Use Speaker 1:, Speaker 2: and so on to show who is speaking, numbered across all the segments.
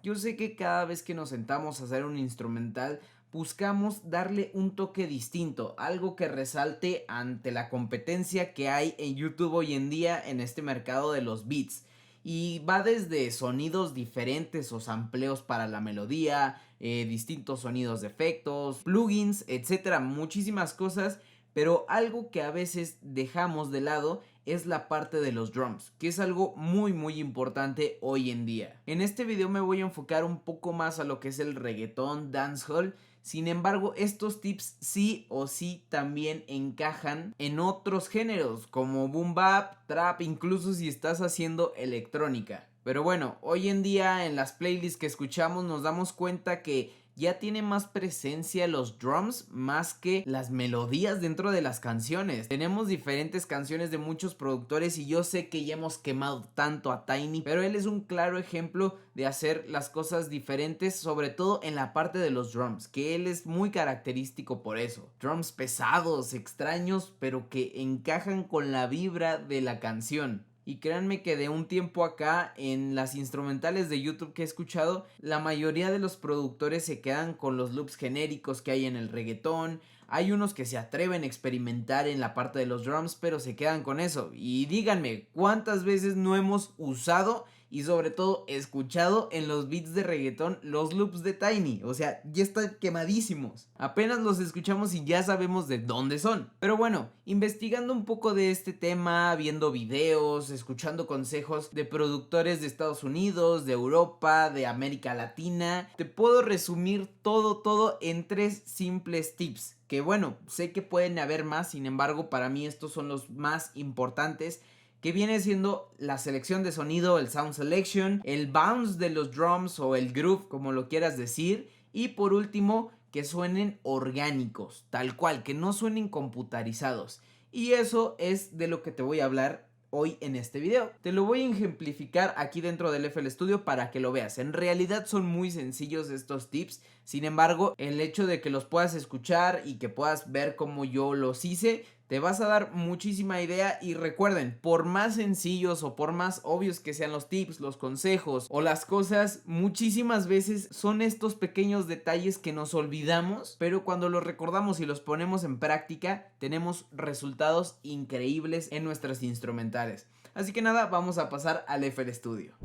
Speaker 1: Yo sé que cada vez que nos sentamos a hacer un instrumental, buscamos darle un toque distinto, algo que resalte ante la competencia que hay en YouTube hoy en día en este mercado de los beats. Y va desde sonidos diferentes o sampleos para la melodía, distintos sonidos de efectos, plugins, etcétera, muchísimas cosas. Pero algo que a veces dejamos de lado es la parte de los drums, que es algo muy importante hoy en día. En este video me voy a enfocar un poco más a lo que es el reggaetón, dancehall. Sin embargo, estos tips sí o sí también encajan en otros géneros como boom bap, trap, incluso si estás haciendo electrónica. Pero bueno, hoy en día en las playlists que escuchamos nos damos cuenta que ya tiene más presencia los drums más que las melodías dentro de las canciones. Tenemos diferentes canciones de muchos productores y yo sé que ya hemos quemado tanto a Tiny, pero él es un claro ejemplo de hacer las cosas diferentes, sobre todo en la parte de los drums, que él es muy característico por eso. Drums pesados, extraños, pero que encajan con la vibra de la canción. Y créanme que de un tiempo acá, en las instrumentales de YouTube que he escuchado, la mayoría de los productores se quedan con los loops genéricos que hay en el reggaetón. Hay unos que se atreven a experimentar en la parte de los drums, pero se quedan con eso. Y díganme, ¿cuántas veces no hemos usado y sobre todo escuchado en los beats de reggaetón los loops de Tiny? O sea, ya están quemadísimos. Apenas los escuchamos y ya sabemos de dónde son. Pero bueno, investigando un poco de este tema, viendo videos, escuchando consejos de productores de Estados Unidos, de Europa, de América Latina, te puedo resumir todo en 3 simples tips. Que bueno, sé que pueden haber más, sin embargo para mí estos son los más importantes, que viene siendo la selección de sonido, el sound selection, el bounce de los drums o el groove, como lo quieras decir, y por último, que suenen orgánicos, tal cual, que no suenen computarizados. Y eso es de lo que te voy a hablar hoy en este video. Te lo voy a ejemplificar aquí dentro del FL Studio para que lo veas. En realidad son muy sencillos estos tips. Sin embargo, el hecho de que los puedas escuchar y que puedas ver cómo yo los hice, te vas a dar muchísima idea. Y recuerden, por más sencillos o por más obvios que sean los tips, los consejos o las cosas, muchísimas veces son estos pequeños detalles que nos olvidamos, pero cuando los recordamos y los ponemos en práctica, tenemos resultados increíbles en nuestras instrumentales. Así que nada, vamos a pasar al FL Studio.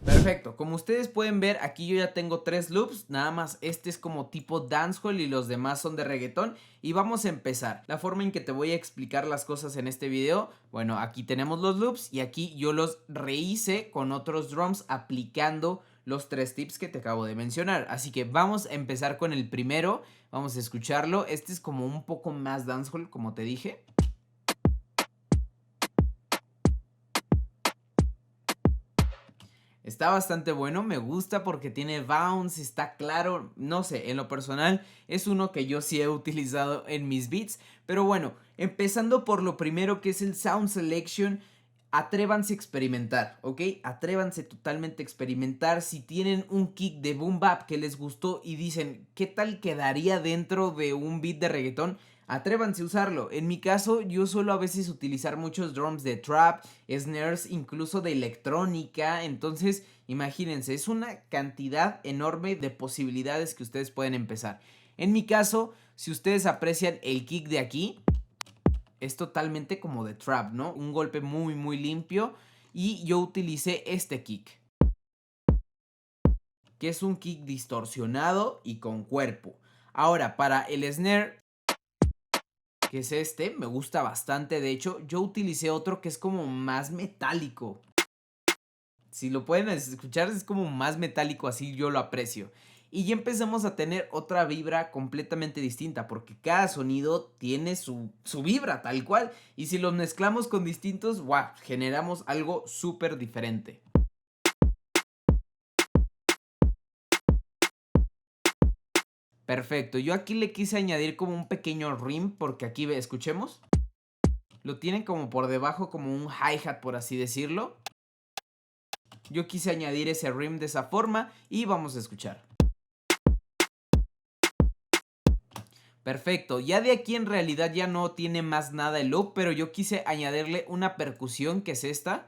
Speaker 1: Perfecto, como ustedes pueden ver, aquí yo ya tengo 3 loops, nada más este es como tipo dancehall y los demás son de reggaetón. Y vamos a empezar. La forma en que te voy a explicar las cosas en este video, bueno, aquí tenemos los loops y aquí yo los rehice con otros drums aplicando los 3 tips que te acabo de mencionar. Así que vamos a empezar con el primero, vamos a escucharlo. Este es como un poco más dancehall, como te dije. Está bastante bueno, me gusta porque tiene bounce, está claro, no sé, en lo personal es uno que yo sí he utilizado en mis beats. Pero bueno, empezando por lo primero, que es el sound selection. Atrévanse a experimentar, ¿ok? Atrévanse totalmente a experimentar. Si tienen un kick de boom bap que les gustó y dicen, ¿qué tal quedaría dentro de un beat de reggaetón? Atrévanse a usarlo. En mi caso, yo suelo a veces utilizar muchos drums de trap, snares, incluso de electrónica. Entonces, imagínense, es una cantidad enorme de posibilidades que ustedes pueden empezar. En mi caso, si ustedes aprecian el kick de aquí, es totalmente como de trap, ¿no? Un golpe muy limpio. Y yo utilicé este kick, que es un kick distorsionado y con cuerpo. Ahora, para el snare, que es este, me gusta bastante. De hecho, yo utilicé otro que es como más metálico. Si lo pueden escuchar, es como más metálico, así yo lo aprecio. Y ya empezamos a tener otra vibra completamente distinta, porque cada sonido tiene su vibra tal cual. Y si los mezclamos con distintos, wow, generamos algo súper diferente. Perfecto, yo aquí le quise añadir como un pequeño rim, porque aquí escuchemos. Lo tienen como por debajo, como un hi-hat, por así decirlo. Yo quise añadir ese rim de esa forma y vamos a escuchar. Perfecto, ya de aquí en realidad ya no tiene más nada el loop, pero yo quise añadirle una percusión que es esta,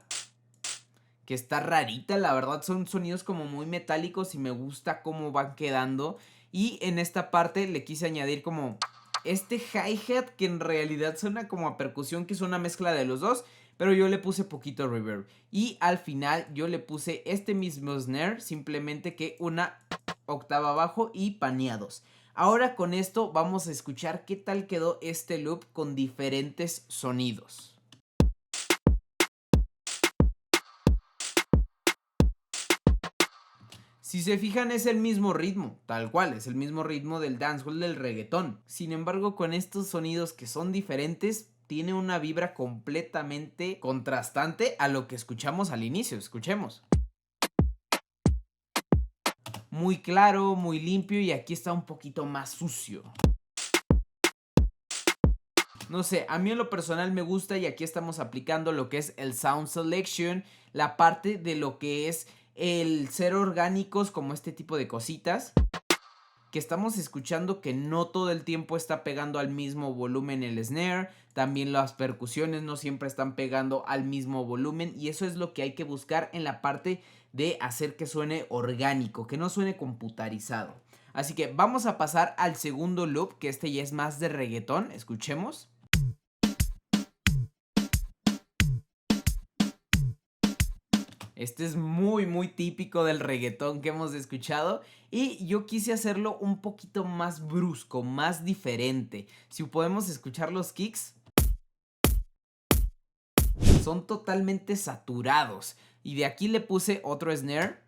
Speaker 1: que está rarita, la verdad son sonidos como muy metálicos y me gusta cómo van quedando. Y en esta parte le quise añadir como este hi-hat que en realidad suena como a percusión, que es una mezcla de los dos, pero yo le puse poquito reverb. Y al final yo le puse este mismo snare, simplemente que una octava abajo y paneados. Ahora con esto vamos a escuchar qué tal quedó este loop con diferentes sonidos. Si se fijan es el mismo ritmo, tal cual, es el mismo ritmo del dancehall del reggaetón. Sin embargo, con estos sonidos que son diferentes, tiene una vibra completamente contrastante a lo que escuchamos al inicio. Escuchemos. Muy claro, muy limpio y aquí está un poquito más sucio. No sé, a mí en lo personal me gusta y aquí estamos aplicando lo que es el sound selection, la parte de lo que es el ser orgánicos como este tipo de cositas que estamos escuchando, que no todo el tiempo está pegando al mismo volumen el snare, también las percusiones no siempre están pegando al mismo volumen y eso es lo que hay que buscar en la parte de hacer que suene orgánico, que no suene computarizado. Así que vamos a pasar al segundo loop, que este ya es más de reggaetón, escuchemos. Este es muy típico del reggaetón que hemos escuchado y yo quise hacerlo un poquito más brusco, más diferente. Si podemos escuchar los kicks, son totalmente saturados. Y de aquí le puse otro snare,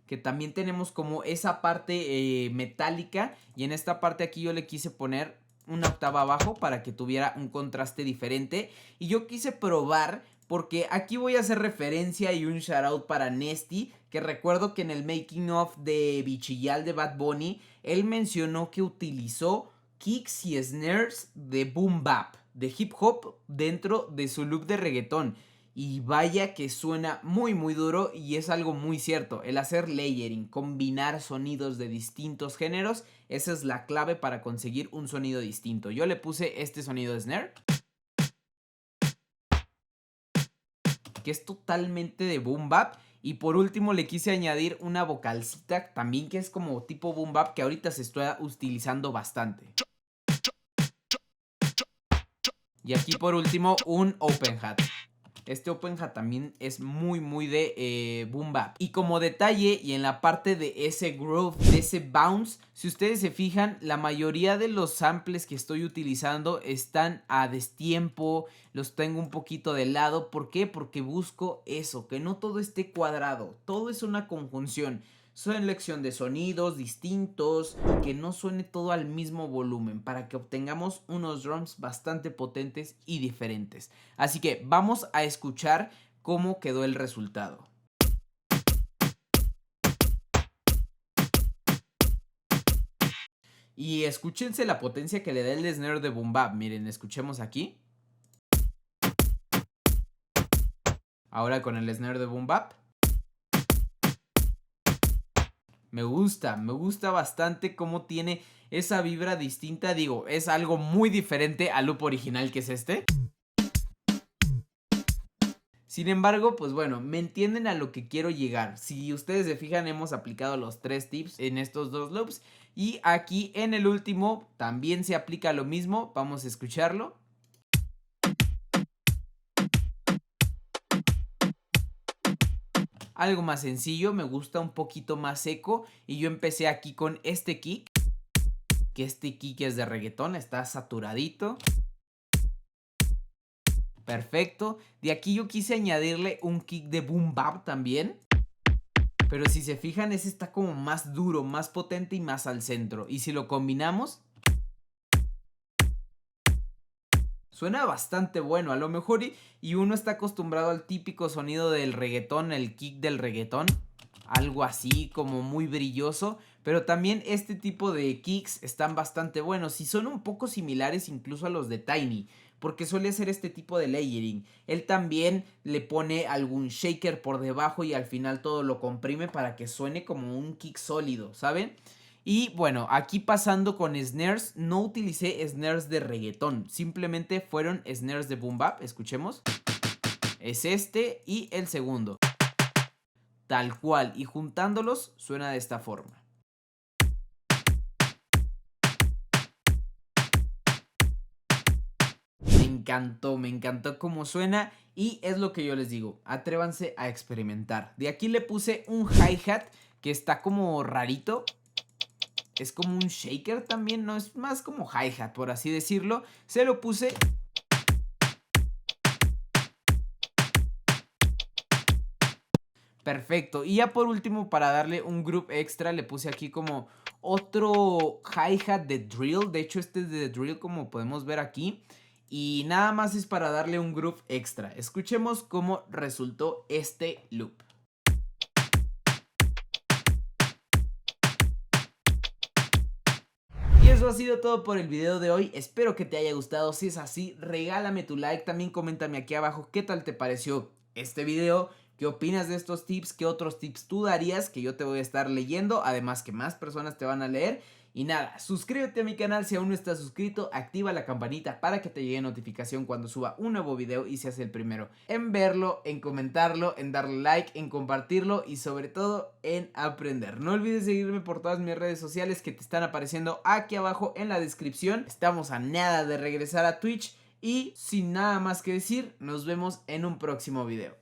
Speaker 1: que también tenemos como esa parte metálica, y en esta parte aquí yo le quise poner una octava abajo para que tuviera un contraste diferente. Y yo quise probar, porque aquí voy a hacer referencia y un shout out para Nesty, que recuerdo que en el making of de Bichillal de Bad Bunny, él mencionó que utilizó kicks y snares de boom bap, de hip hop dentro de su loop de reggaetón. Y vaya que suena muy duro y es algo muy cierto. El hacer layering, combinar sonidos de distintos géneros, esa es la clave para conseguir un sonido distinto. Yo le puse este sonido de snare, que es totalmente de boom bap. Y por último le quise añadir una vocalcita también que es como tipo boom bap, que ahorita se está utilizando bastante. Y aquí por último un open hat. Este open hat también es muy de boom bap. Y como detalle y en la parte de ese groove, de ese bounce, si ustedes se fijan, la mayoría de los samples que estoy utilizando están a destiempo, los tengo un poquito de lado. ¿Por qué? Porque busco eso, que no todo esté cuadrado, todo es una conjunción. Selección de sonidos distintos, que no suene todo al mismo volumen para que obtengamos unos drums bastante potentes y diferentes. Así que vamos a escuchar cómo quedó el resultado. Y escúchense la potencia que le da el snare de boom bap. Miren, escuchemos aquí. Ahora con el snare de boom bap. Me gusta bastante cómo tiene esa vibra distinta. Digo, es algo muy diferente al loop original que es este. Sin embargo, pues bueno, me entienden a lo que quiero llegar. Si ustedes se fijan, hemos aplicado los 3 tips en estos dos loops. Y aquí en el último también se aplica lo mismo. Vamos a escucharlo. Algo más sencillo, me gusta un poquito más seco. Y yo empecé aquí con este kick. Que este kick es de reggaetón, está saturadito. Perfecto. De aquí yo quise añadirle un kick de boom bap también. Pero si se fijan, ese está como más duro, más potente y más al centro. Y si lo combinamos, suena bastante bueno. A lo mejor y uno está acostumbrado al típico sonido del reggaetón, el kick del reggaetón. Algo así como muy brilloso. Pero también este tipo de kicks están bastante buenos y son un poco similares incluso a los de Tiny, porque suele hacer este tipo de layering. Él también le pone algún shaker por debajo y al final todo lo comprime para que suene como un kick sólido, ¿saben? Y bueno, aquí pasando con snares, no utilicé snares de reggaetón, simplemente fueron snares de boom bap, escuchemos. Es este y el segundo. Tal cual, y juntándolos suena de esta forma. Me encantó cómo suena y es lo que yo les digo, atrévanse a experimentar. De aquí le puse un hi-hat que está como rarito, es como un shaker también, no es más como hi-hat por así decirlo. Se lo puse. Perfecto, y ya por último para darle un groove extra le puse aquí como otro hi-hat de drill, de hecho este es de drill como podemos ver aquí. Y nada más es para darle un groove extra. Escuchemos cómo resultó este loop. Y eso ha sido todo por el video de hoy, espero que te haya gustado. Si es así, regálame tu like, también coméntame aquí abajo qué tal te pareció este video, qué opinas de estos tips, qué otros tips tú darías, que yo te voy a estar leyendo, además que más personas te van a leer. Y nada, suscríbete a mi canal si aún no estás suscrito, activa la campanita para que te llegue notificación cuando suba un nuevo video y seas el primero en verlo, en comentarlo, en darle like, en compartirlo y sobre todo en aprender. No olvides seguirme por todas mis redes sociales que te están apareciendo aquí abajo en la descripción. Estamos a nada de regresar a Twitch y sin nada más que decir, nos vemos en un próximo video.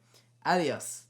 Speaker 1: Adiós.